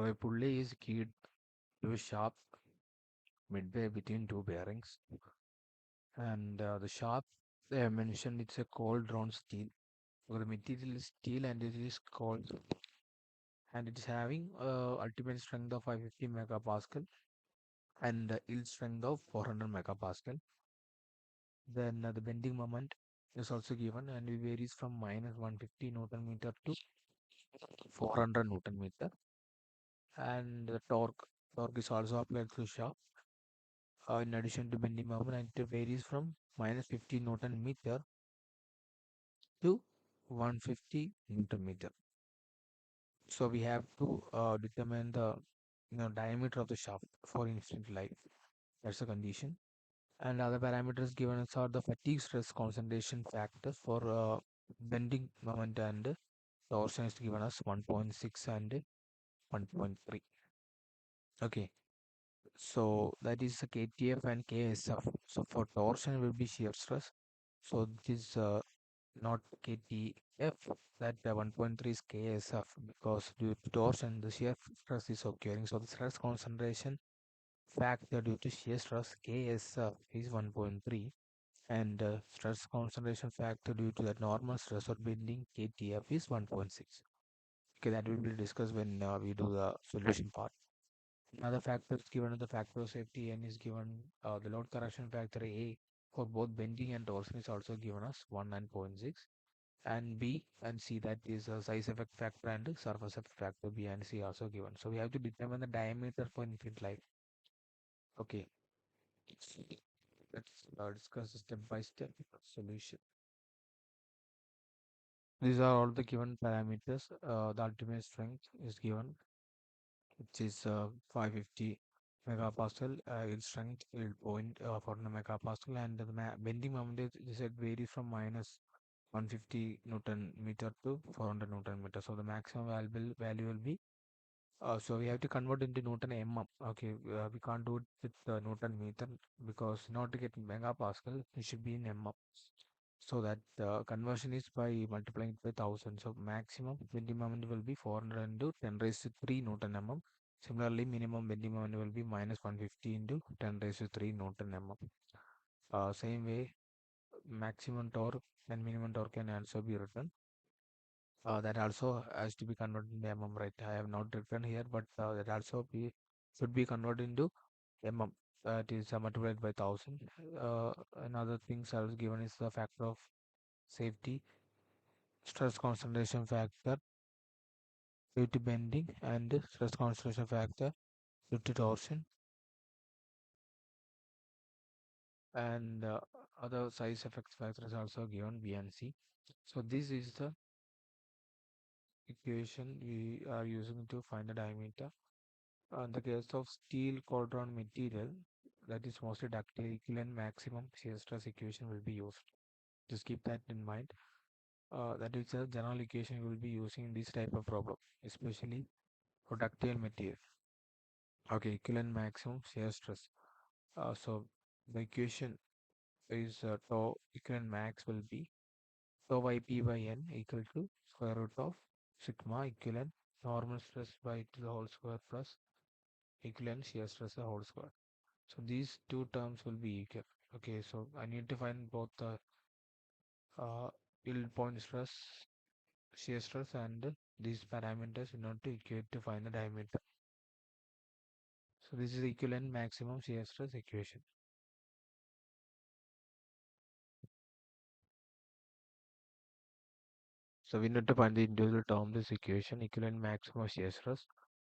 So a pulley is keyed to a shaft midway between two bearings, and the shaft I mentioned it's a cold drawn steel. So the material is steel and it is cold, and it is having ultimate strength of 550 megapascal and yield strength of 400 megapascal. Then the bending moment is also given and it varies from minus 150 newton meter to 400 newton meter. And the torque is also applied through shaft in addition to bending moment, and it varies from minus 50 newton meter to 150 newton meter. So we have to determine the diameter of the shaft for infinite life. That's the condition. And other parameters given us are the fatigue stress concentration factor for bending moment, and torsion is given as 1.6 and 1.3. Okay, so that is the KTF and KSF. So for torsion will be shear stress. So this not KTF, that 1.3 is KSF, because due to torsion the shear stress is occurring. So the stress concentration factor due to shear stress KSF is 1.3, and stress concentration factor due to the normal stress or bending KTF is 1.6. Okay, that will be discussed when we do the solution part. Another factor is given, the factor of safety N is given, the load correction factor A for both bending and torsion is also given as 1 and 0.6, and B and C, that is a size effect factor and surface effect factor B and C also given. So we have to determine the diameter for infinite life. Okay, let's discuss the step by step solution. These are all the given parameters. The ultimate strength is given, which is 550 megapascal. Its strength is 400 megapascal, and the bending moment is it varies from minus 150 newton meter to 400 newton meter. So the maximum value will be. So we have to convert into Newton mm. Okay, we can't do it with Newton meter, because in order to get megapascal, it should be in mm. So that conversion is by multiplying it by 1000. So maximum bending moment will be 400 into 10 raised to 3 Newton mm. Similarly, minimum bending moment will be minus 150 into 10 raised to 3 Newton mm. Same way, maximum torque and minimum torque can also be written. That also has to be converted into mm, right? I have not written here, but that also should be converted into mm. It is multiplied by 1000. Another things I was given is the factor of safety, stress concentration factor due to bending, and stress concentration factor due to torsion, and other size effects factors also given B and C. So this is the equation we are using to find the diameter. In the case of steel cauldron material, that is mostly ductile, equivalent maximum shear stress equation will be used. Just keep that in mind. That is a general equation we will be using in this type of problem, especially for ductile material. Okay, equivalent maximum shear stress. So the equation is tau equivalent max will be tau yp by n equal to square root of sigma equivalent normal stress by to the whole square plus equivalent shear stress the whole square. So these two terms will be equal. Okay, so I need to find both the yield point stress, shear stress, and these parameters in order to equate to find the diameter. So this is equivalent maximum shear stress equation. So we need to find the individual term this equation, equivalent maximum shear stress.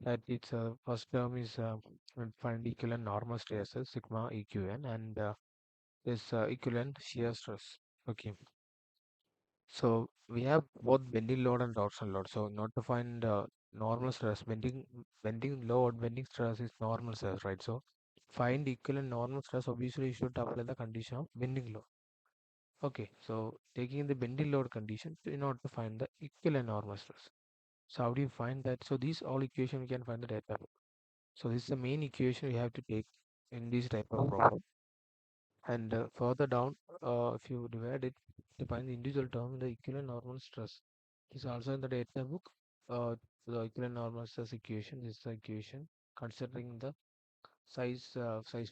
That its first term is we'll find equivalent normal stresses sigma eqn, and this equivalent shear stress. Okay. So we have both bending load and torsion load. So not to find normal stress, bending load, bending stress is normal stress, right? So find equivalent normal stress. Obviously, you should apply the condition of bending load. Okay, so taking the bending load condition in order to find the equivalent normal stress. So how do you find that? So these all equation we can find the data. So this is the main equation we have to take in this type of problem. And further down, if you divide it to find the individual term, the equivalent normal stress is also in the data book. the equivalent normal stress equation. This is the equation considering the size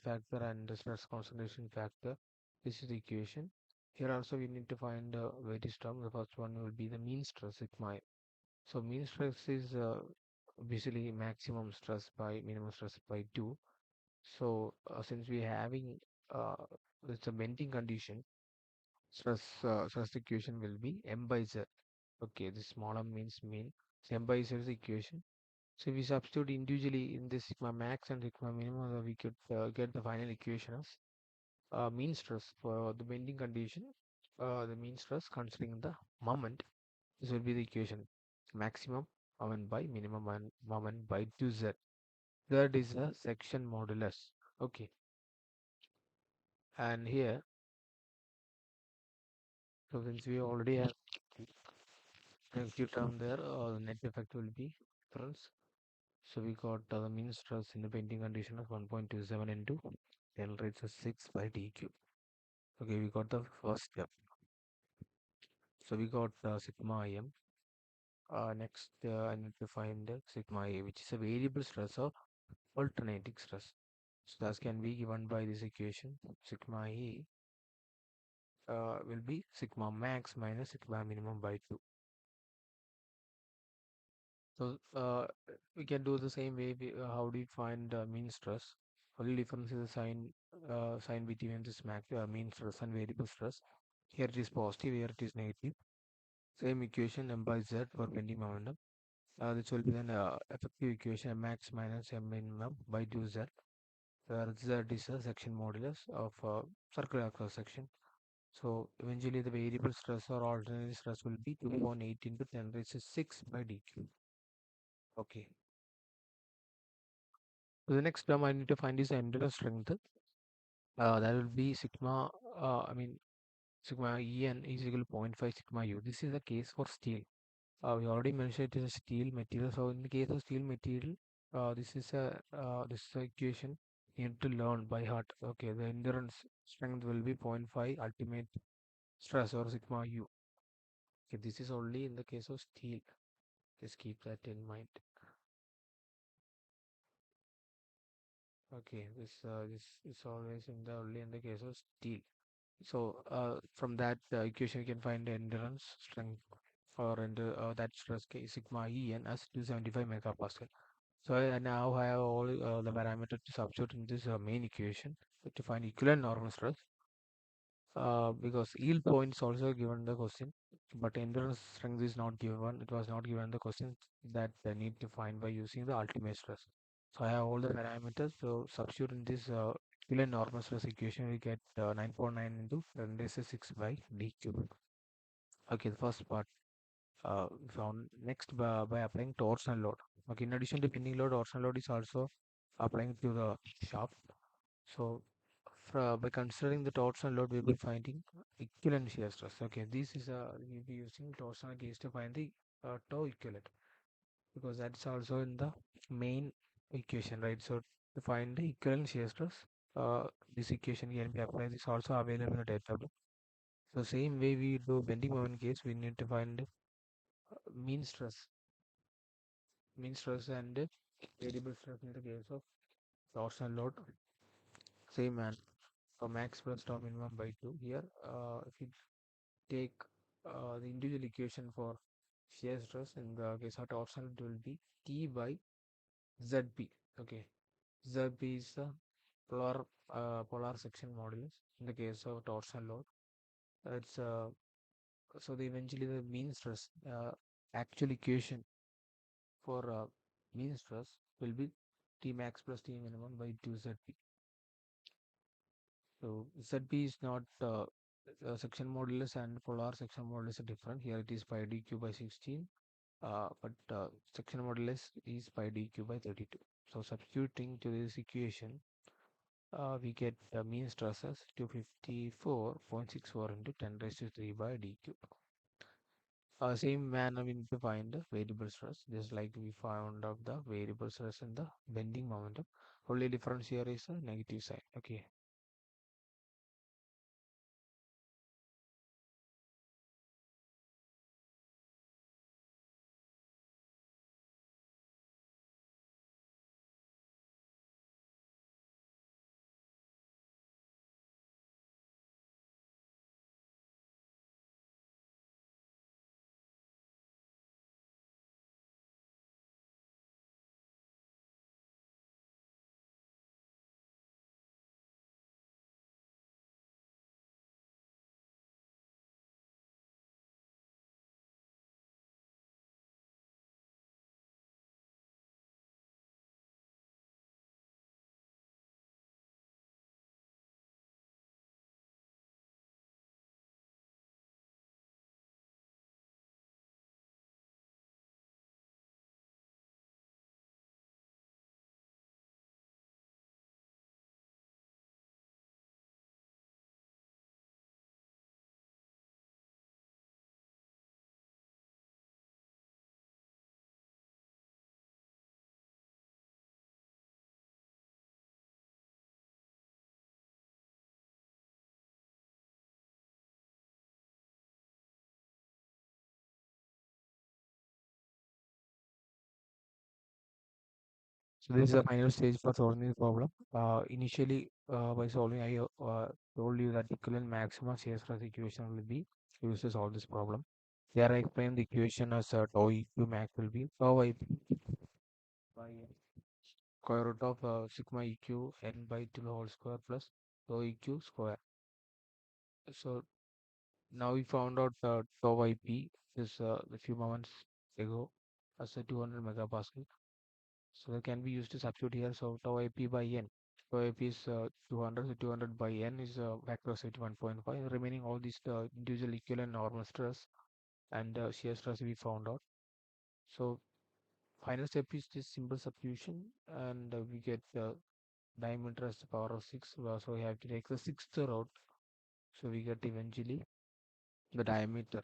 factor and the stress concentration factor. This is the equation. Here also we need to find various terms. The first one will be the mean stress sigma. So mean stress is basically maximum stress by minimum stress by 2. So since we having uh, it's a bending condition, stress equation will be m by z. Okay, this small m means mean. So m by z is the equation. So if we substitute individually in this sigma max and sigma minimum, we could get the final equation as mean stress for the bending condition. The mean stress considering the moment. This will be the equation. Maximum moment by minimum moment by 2z. That is a section modulus. Okay, and here, so since we already have negative term there, the net effect will be difference. So we got the mean stress in the bending condition of 1.27 into 10 raised to 6 by d cube. Okay, we got the first step. So we got sigma im. Next, I need to find sigma a, which is a variable stress or alternating stress. So that can be given by this equation. Sigma e will be sigma max minus sigma minimum by 2. So we can do the same way. How do you find mean stress? Only difference is the sign between this max mean stress and variable stress. Here it is positive, here it is negative. Same equation m by z for bending momentum. This will be an effective equation m max minus m minimum by 2z, where z is a section modulus of circular cross section. So eventually the variable stress or alternating stress will be 2.8 into 10 raised to 6 by dq. Okay. So the next term I need to find is the endurance strength. That will be sigma, sigma En is equal to 0.5 sigma u. This is the case for steel. We already mentioned it is a steel material. So in the case of steel material, this is a equation you need to learn by heart. Okay, the endurance strength will be 0.5 ultimate stress or sigma u. Okay, this is only in the case of steel. Just keep that in mind. Okay, this is always in the only in the case of steel. So from that equation you can find the endurance strength or that stress case sigma En as 275 megapascal. So I now have all the parameters to substitute in this main equation to find equivalent normal stress. Because yield points also given the question, but endurance strength is not given. It was not given the question that I need to find by using the ultimate stress. So I have all the parameters. So substitute in this equivalent normal stress equation, we get 9.9 into 10 raised to 6 by d cube. Okay, the first part found next by applying torsion load. Okay, in addition to bending load, torsion load is also applying to the shaft. So by considering the torsion load, we will be finding equivalent shear stress. Okay, this is we'll be using torsion case to find the tau equivalent, because that's also in the main equation, right? So to find the equivalent shear stress, uh, this equation can be applied. It's also available in the data book. So same way we do bending moment case, we need to find mean stress, and variable stress in the case of torsion load. Same man. So max plus tau minimum by 2. Here, if you take the individual equation for shear stress in the case of torsion, it will be T by ZP. Okay, ZP is the polar section modulus in the case of torsion load. It's so eventually the mean stress actual equation for mean stress will be T max plus T minimum by 2 ZP. So ZP is not section modulus and polar section modulus are different. Here it is pi dq by 16, but section modulus is pi dq by 32. So substituting to this equation, we get mean stresses 254.64 into 10 raised to 3 by dq. Same manner we need to find the variable stress, just like we found out the variable stress in the bending momentum. Only difference here is a negative sign. Okay. So this is the final stage for solving the problem. Initially, by solving, I told you that equivalent maximum shear stress equation will be used to solve this problem. Here I explain the equation as tau eq max will be tau I by square root of sigma eq n by 2 whole square plus tau eq square. So now we found out tau ip is a few moments ago as a 200 megapascal. So that can be used to substitute here. So tau ip by n. Tau ip is 200. So 200 by n is a factor of 1.5. Remaining all these individual equivalent normal stress and shear stress we found out. So final step is this simple substitution, and we get diameter as the power of 6. So we have to take the sixth route. So we get eventually the diameter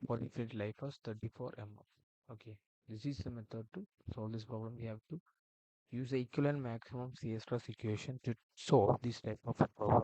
for infinite life as 34 mm. Okay, this is the method to solve this problem. We have to use the equivalent maximum shear stress equation to solve this type of a problem.